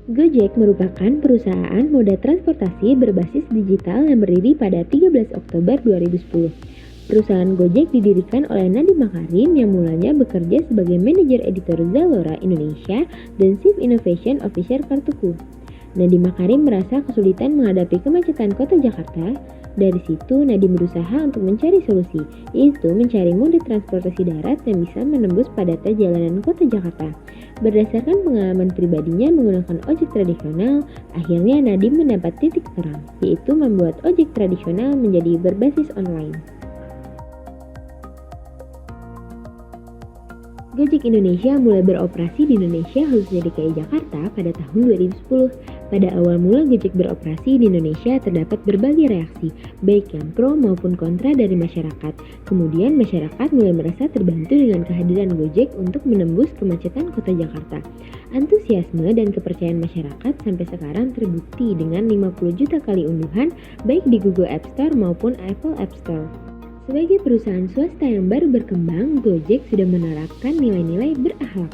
Gojek merupakan perusahaan moda transportasi berbasis digital yang berdiri pada 13 Oktober 2010. Perusahaan Gojek didirikan oleh Nadiem Makarim yang mulanya bekerja sebagai manajer editor Zalora Indonesia dan Chief Innovation Officer Kartuku. Nadiem Makarim merasa kesulitan menghadapi kemacetan kota Jakarta. Dari situ, Nadiem berusaha untuk mencari solusi, yaitu mencari moda transportasi darat yang bisa menembus padatnya jalanan kota Jakarta. Berdasarkan pengalaman pribadinya menggunakan ojek tradisional, akhirnya Nadiem mendapat titik terang, yaitu membuat ojek tradisional menjadi berbasis online. Gojek Indonesia mulai beroperasi di Indonesia khususnya DKI Jakarta pada tahun 2010. Pada awal mula Gojek beroperasi di Indonesia terdapat berbagai reaksi, baik yang pro maupun kontra dari masyarakat. Kemudian masyarakat mulai merasa terbantu dengan kehadiran Gojek untuk menembus kemacetan kota Jakarta. Antusiasme dan kepercayaan masyarakat sampai sekarang terbukti dengan 50 juta kali unduhan baik di Google App Store maupun Apple App Store. Sebagai perusahaan swasta yang baru berkembang, Gojek sudah menerapkan nilai-nilai berakhlak.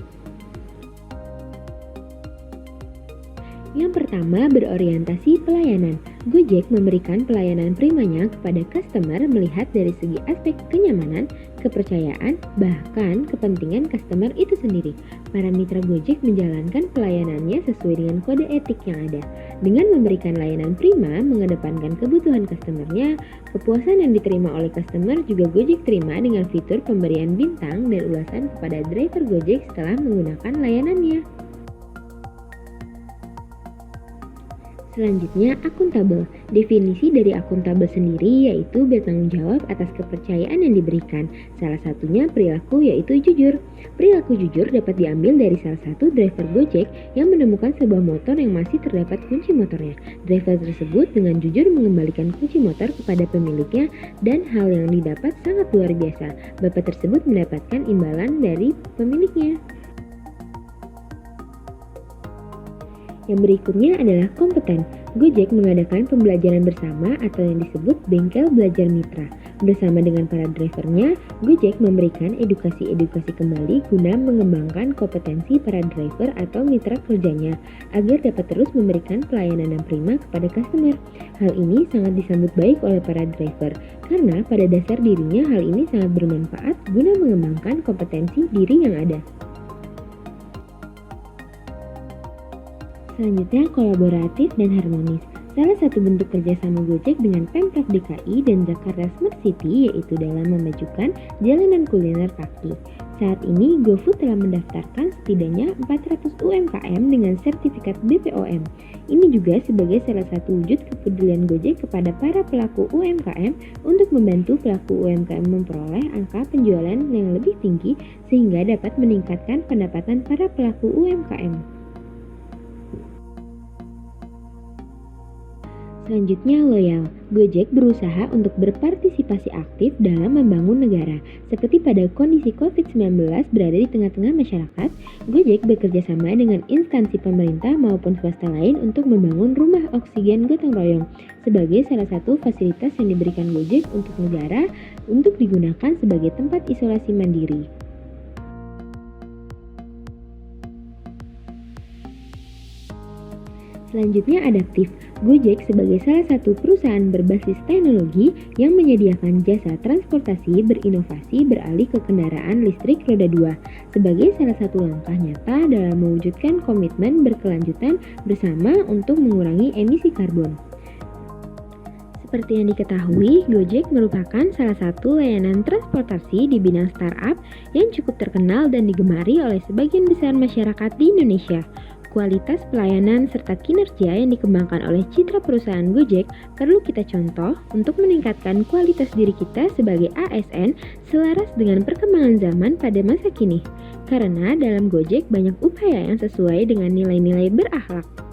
Yang pertama, berorientasi pelayanan. Gojek memberikan pelayanan primanya kepada customer melihat dari segi aspek kenyamanan, kepercayaan, bahkan kepentingan customer itu sendiri. Para mitra Gojek menjalankan pelayanannya sesuai dengan kode etik yang ada. Dengan memberikan layanan prima, mengedepankan kebutuhan customernya, kepuasan yang diterima oleh customer juga Gojek terima dengan fitur pemberian bintang dan ulasan kepada driver Gojek setelah menggunakan layanannya. Selanjutnya, akuntabel. Definisi dari akuntabel sendiri yaitu bertanggung jawab atas kepercayaan yang diberikan. Salah satunya perilaku yaitu jujur. Perilaku jujur dapat diambil dari salah satu driver Gojek yang menemukan sebuah motor yang masih terdapat kunci motornya. Driver tersebut dengan jujur mengembalikan kunci motor kepada pemiliknya dan hal yang didapat sangat luar biasa. Bapak tersebut mendapatkan imbalan dari pemiliknya. Yang berikutnya adalah kompeten. Gojek mengadakan pembelajaran bersama atau yang disebut bengkel belajar mitra. Bersama dengan para drivernya, Gojek memberikan edukasi kembali guna mengembangkan kompetensi para driver atau mitra kerjanya agar dapat terus memberikan pelayanan yang prima kepada customer. Hal ini sangat disambut baik oleh para driver karena pada dasar dirinya hal ini sangat bermanfaat guna mengembangkan kompetensi diri yang ada. Selanjutnya, kolaboratif dan harmonis. Salah satu bentuk kerjasama Gojek dengan Pemprov DKI dan Jakarta Smart City yaitu dalam memajukan jalanan kuliner kaki. Saat ini, GoFood telah mendaftarkan setidaknya 400 UMKM dengan sertifikat BPOM. Ini juga sebagai salah satu wujud kepedulian Gojek kepada para pelaku UMKM untuk membantu pelaku UMKM memperoleh angka penjualan yang lebih tinggi sehingga dapat meningkatkan pendapatan para pelaku UMKM. Selanjutnya, loyal. Gojek berusaha untuk berpartisipasi aktif dalam membangun negara. Seperti pada kondisi COVID-19 berada di tengah-tengah masyarakat, Gojek bekerja sama dengan instansi pemerintah maupun swasta lain untuk membangun rumah oksigen gotong royong sebagai salah satu fasilitas yang diberikan Gojek untuk negara untuk digunakan sebagai tempat isolasi mandiri. Selanjutnya, adaptif. Gojek sebagai salah satu perusahaan berbasis teknologi yang menyediakan jasa transportasi berinovasi beralih ke kendaraan listrik roda 2 sebagai salah satu langkah nyata dalam mewujudkan komitmen berkelanjutan bersama untuk mengurangi emisi karbon. Seperti yang diketahui, Gojek merupakan salah satu layanan transportasi di bidang startup yang cukup terkenal dan digemari oleh sebagian besar masyarakat di Indonesia. Kualitas pelayanan serta kinerja yang dikembangkan oleh citra perusahaan Gojek perlu kita contoh untuk meningkatkan kualitas diri kita sebagai ASN selaras dengan perkembangan zaman pada masa kini. Karena dalam Gojek banyak upaya yang sesuai dengan nilai-nilai berakhlak.